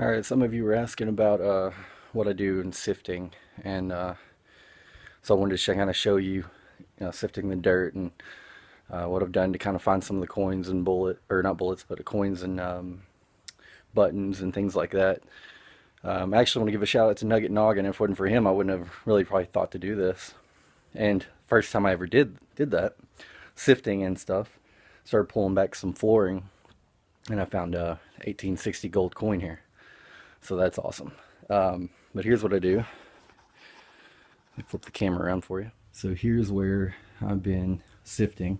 All right, some of you were asking about what I do in sifting, and so I wanted to kind of show you, sifting the dirt and what I've done to kind of find some of the coins and or not bullets, but coins and buttons and things like that. I actually want to give a shout out to Nugget Noggin. If it wasn't for him, I wouldn't have really probably thought to do this. And first time I ever did that, sifting and stuff, started pulling back some flooring, and I found a 1860 gold coin here. So that's awesome. But here's what I do. Let me flip the camera around for you. So here's where I've been sifting.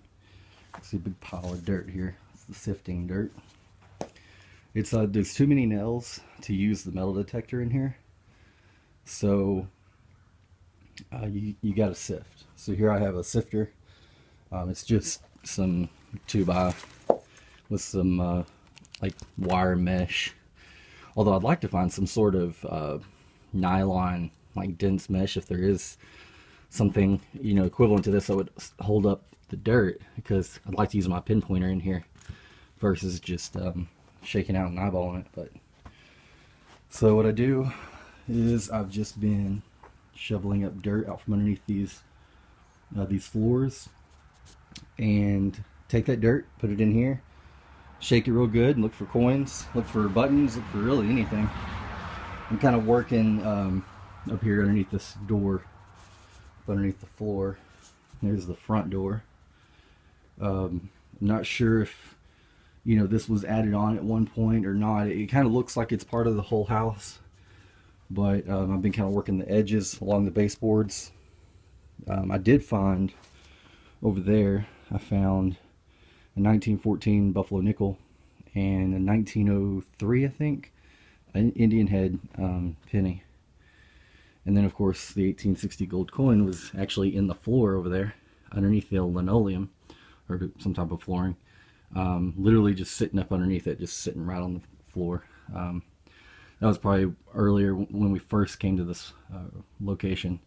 See a big pile of dirt here. It's the sifting dirt. It's there's too many nails to use the metal detector in here. So you got to sift. So here I have a sifter. It's just some 2x with some like wire mesh. Although I'd like to find some sort of nylon, like dense mesh, if there is something, equivalent to this that would hold up the dirt, because I'd like to use my pinpointer in here versus just shaking out and eyeballing it. But so what I do is I've just been shoveling up dirt out from underneath these floors, and take that dirt, put it in here, shake it real good, and look for coins, look for buttons, look for really anything. I'm kind of working up here underneath this door, underneath the floor. There's the front door. I'm not sure if this was added on at one point or not. It kind of looks like it's part of the whole house, but I've been kind of working the edges along the baseboards. I did find over there, I found a 1914 Buffalo nickel and a 1903, I think, an Indian head penny. And then of course the 1860 gold coin was actually in the floor over there underneath the linoleum or some type of flooring. Literally just sitting up underneath it, just sitting right on the floor. That was probably earlier when we first came to this location,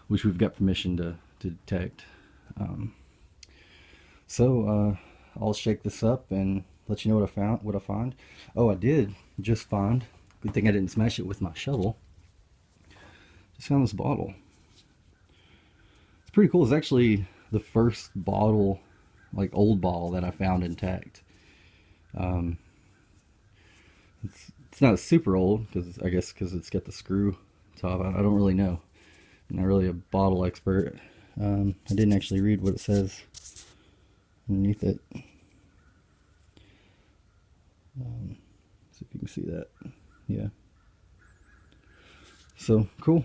which we've got permission to detect. So I'll shake this up and let you know what I found. Oh, I did just find. Good thing I didn't smash it with my shovel. Just found this bottle. It's pretty cool. It's actually the first bottle, like old bottle, that I found intact. It's not super old, because I guess because it's got the screw top. I don't really know. I'm not really a bottle expert. I didn't actually read what it says underneath it. See if you can see that. Yeah. So cool.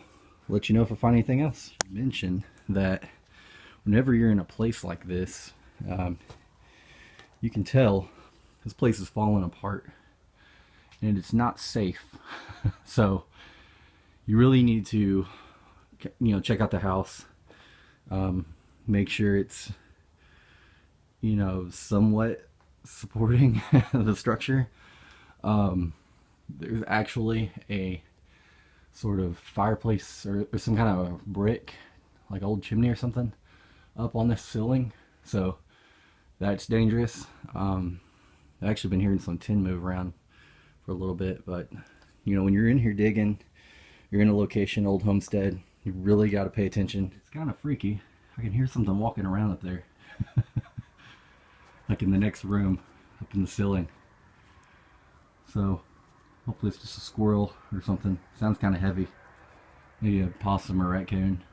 I'll let you know if I find anything else. Mention that whenever you're in a place like this, you can tell this place is falling apart and it's not safe. So you really need to check out the house, make sure it's somewhat supporting the structure. There's actually a sort of fireplace or some kind of a brick, like old chimney or something, up on this ceiling, so that's dangerous. I've actually been hearing some tin move around for a little bit, but when you're in here digging, you're in a location, Old Homestead, you really got to pay attention. It's kind of freaky. I can hear something walking around up there. Like in the next room, up in the ceiling. So hopefully it's just a squirrel or something. Sounds kind of heavy. Maybe a possum or raccoon.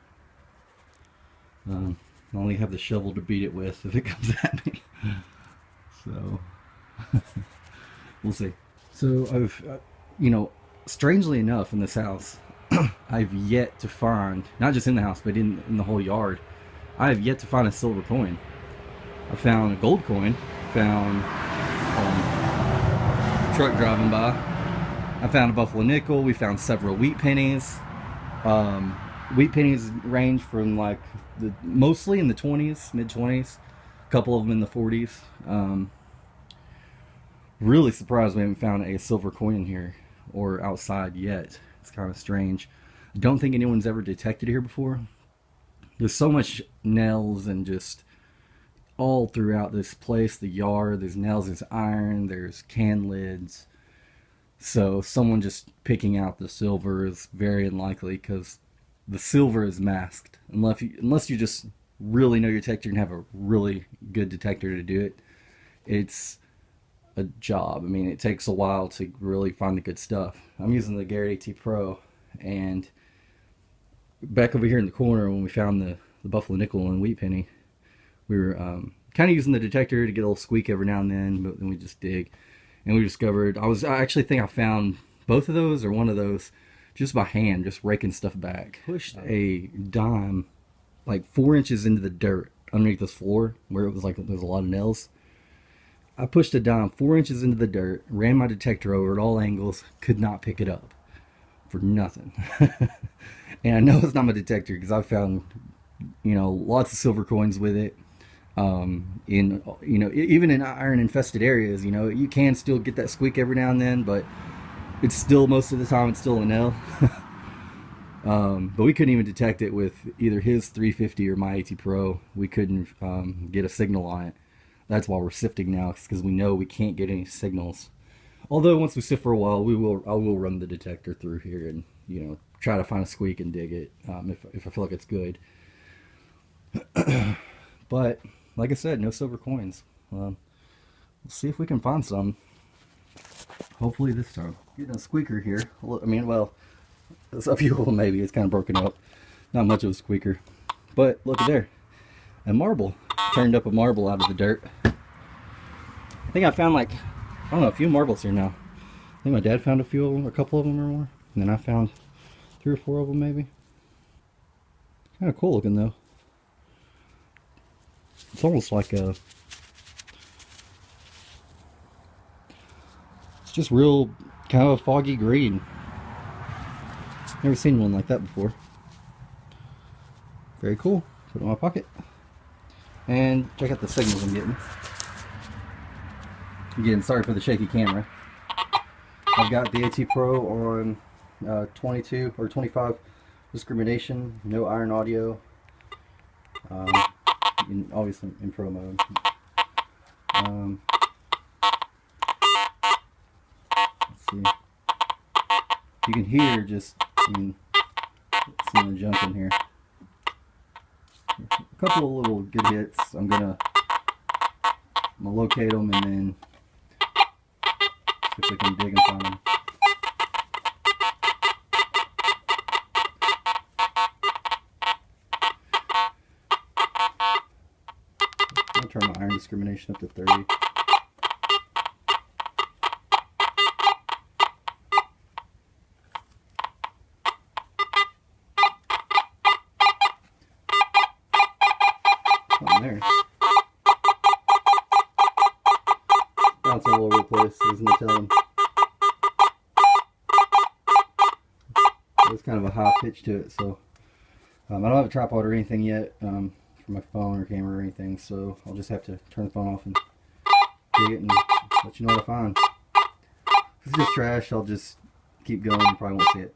I only have the shovel to beat it with if it comes at me. So we'll see. So I've, strangely enough, in this house, I've yet to find, not just in the house, but in the whole yard, I have yet to find a silver coin. I found a gold coin, found a truck driving by. I found a Buffalo nickel. We found several wheat pennies. Wheat pennies range from like mostly in the 20s, mid 20s. A couple of them in the 40s. Really surprised we haven't found a silver coin in here or outside yet. It's kind of strange. I don't think anyone's ever detected here before. There's so much nails and just all throughout this place, the yard. There's nails, there's iron, there's can lids. So someone just picking out the silver is very unlikely because the silver is masked. Unless you just really know your detector and have a really good detector to do it, it's a job. I mean, it takes a while to really find the good stuff. I'm using the Garrett AT Pro, and back over here in the corner when we found the Buffalo Nickel and Wheat Penny, we were kind of using the detector to get a little squeak every now and then, but then we just dig. And we discovered, I actually think I found both of those or one of those just by hand, just raking stuff back. Pushed a dime like 4 inches into the dirt underneath this floor where it was like there's a lot of nails. I pushed a dime 4 inches into the dirt, ran my detector over at all angles, could not pick it up for nothing. And I know it's not my detector because I've found, lots of silver coins with it. Even in iron infested areas, you can still get that squeak every now and then, but it's still, most of the time, it's still a nail. But we couldn't even detect it with either his 350 or my AT Pro. We couldn't get a signal on it. That's why we're sifting now, because we know we can't get any signals. Although once we sift for a while, I will run the detector through here and try to find a squeak and dig it if I feel like it's good. But like I said, no silver coins. We'll see if we can find some. Hopefully this time. Getting a squeaker here. I mean, well, there's a few of them maybe. It's kind of broken up. Not much of a squeaker. But look at there. A marble. Turned up a marble out of the dirt. I think I found like, I don't know, a few marbles here now. I think my dad found a few of them, a couple of them or more. And then I found 3 or 4 of them maybe. Kind of cool looking though. It's almost like a, it's just real kind of a foggy green. Never seen one like that before. Very cool. Put it in my pocket. And check out the signals I'm getting. Again, sorry for the shaky camera. I've got the AT Pro on 22 or 25 discrimination, no iron audio. Obviously in pro mode. Let's see. You can hear just some jumping here. A couple of little good hits. I'm gonna locate them and then see if we can dig and find them. I'm gonna turn my iron discrimination up to 30. There. Bounce all over the place, there's no telling. There's kind of a high pitch to it, so I don't have a tripod or anything yet for my phone or camera or anything, so I'll just have to turn the phone off and dig it and let you know what I find. If it's just trash, I'll just keep going, you probably won't see it.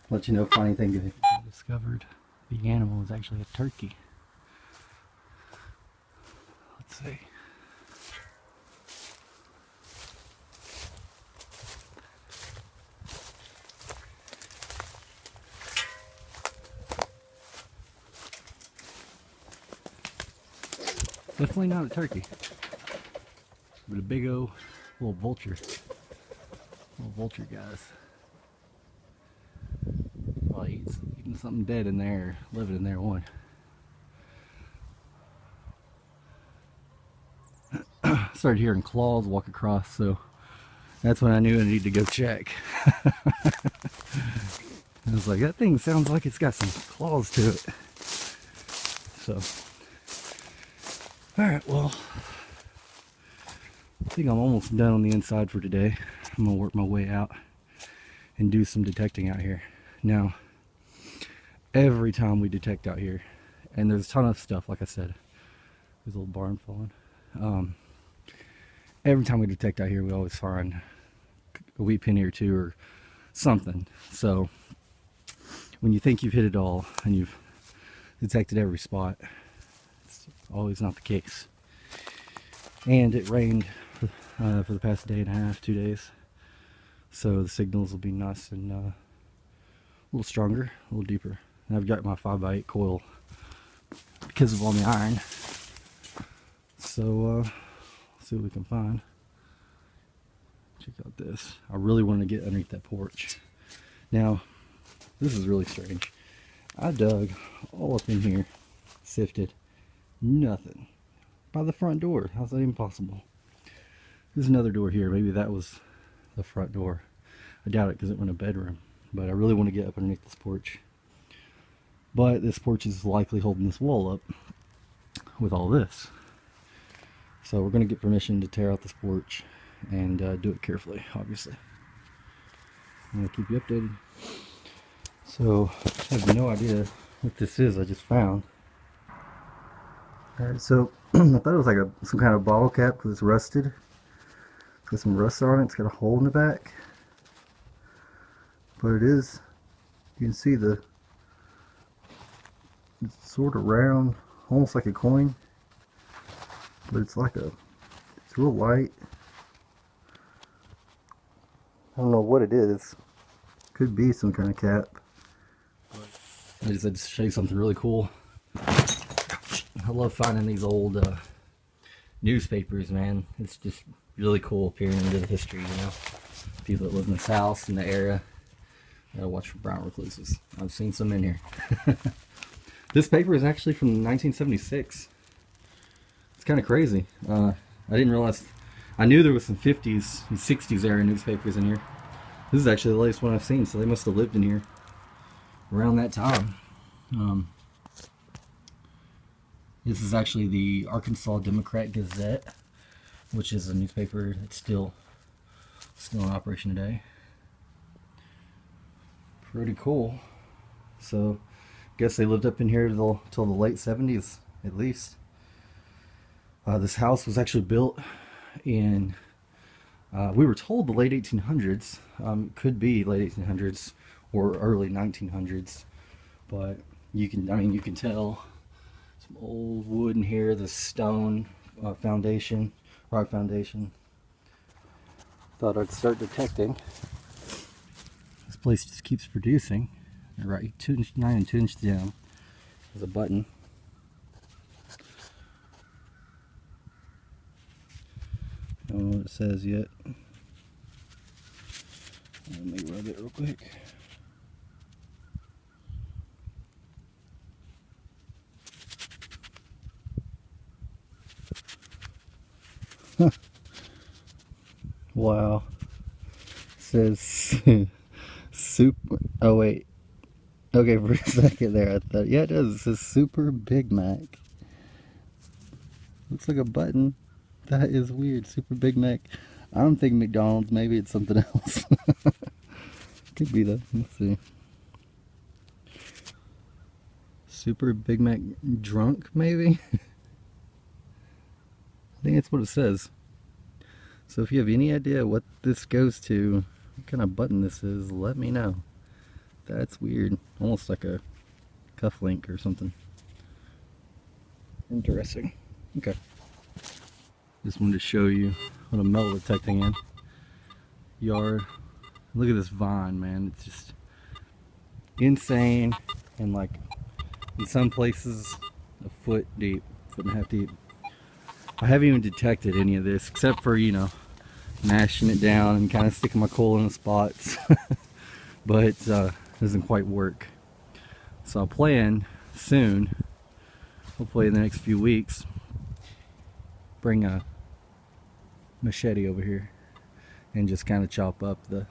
Let you know if I find anything good. I discovered the animal is actually a turkey. Let's see. Definitely not a turkey, but a big old little vulture. Little vulture guys. Well, he's eating something dead in there, living in there one. Started hearing claws walk across, so that's when I knew I needed to go check. I was like, that thing sounds like it's got some claws to it. So, alright, well, I think I'm almost done on the inside for today. I'm going to work my way out and do some detecting out here. Now, every time we detect out here, and there's a ton of stuff, like I said, there's a little barn falling. Every time we detect out here, we always find a wheat penny or two or something. So when you think you've hit it all and you've detected every spot, it's always not the case. And it rained for the past day and a half, 2 days. so the signals will be nice and a little stronger, a little deeper. And I've got my 5x8 coil because of all the iron. So let's see what we can find. Check out this. I really want to get underneath that porch. Now, this is really strange. I dug all up in here, sifted, nothing. By the front door. How's that even possible? There's another door here. Maybe that was the front door. I doubt it because it went in a bedroom. But I really want to get up underneath this porch. But this porch is likely holding this wall up with all this. So we're going to get permission to tear out this porch and do it carefully, obviously. I'm going to keep you updated. So I have no idea what this is I just found. Alright, so I thought it was like some kind of bottle cap because it's rusted. It's got some rust on it. It's got a hole in the back. But it is, you can see it's sort of round, almost like a coin. But it's it's real light. I don't know what it is. Could be some kind of cap. I just had to show you something really cool. I love finding these old newspapers, man. It's just really cool peering into the history, you know. People that live in this house, in the area. Gotta watch for brown recluses. I've seen some in here. This paper is actually from 1976. It's kind of crazy. I didn't realize. I knew there was some 50s and 60s era newspapers in here. This is actually the latest one I've seen, so they must have lived in here around that time. This is actually the Arkansas Democrat Gazette, which is a newspaper that's still in operation today. Pretty cool. So, I guess they lived up in here till the late 70s, at least. This house was actually built in, we were told the late 1800s. Could be late 1800s or early 1900s, but you can tell some old wood in here, the stone foundation, rock foundation. Thought I'd start detecting. This place just keeps producing. Right, 2'9" and 2 inches down. There's a button. I don't know what it says yet. Let me rub it real quick. Huh. Wow. It says super. Oh wait. Okay, for a second there I thought, yeah, it does. It says Super Big Mac. Looks like a button. That is weird. Super Big Mac. I'm thinking McDonald's. Maybe it's something else. Could be though. Let's see. Super Big Mac drunk, maybe? I think that's what it says. So if you have any idea what this goes to, what kind of button this is, let me know. That's weird. Almost like a cufflink or something. Interesting. Okay. Just wanted to show you what I'm metal detecting in. Yard. Look at this vine, man. It's just insane. And like in some places a foot deep, 1.5 feet deep. I haven't even detected any of this except for, you know, mashing it down and kind of sticking my coal in the spots. But doesn't quite work. So I'll plan soon, hopefully in the next few weeks, bring a machete over here and just kind of chop up the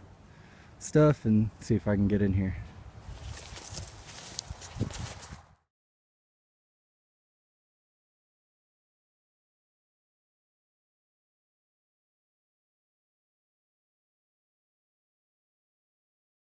stuff and see if I can get in here.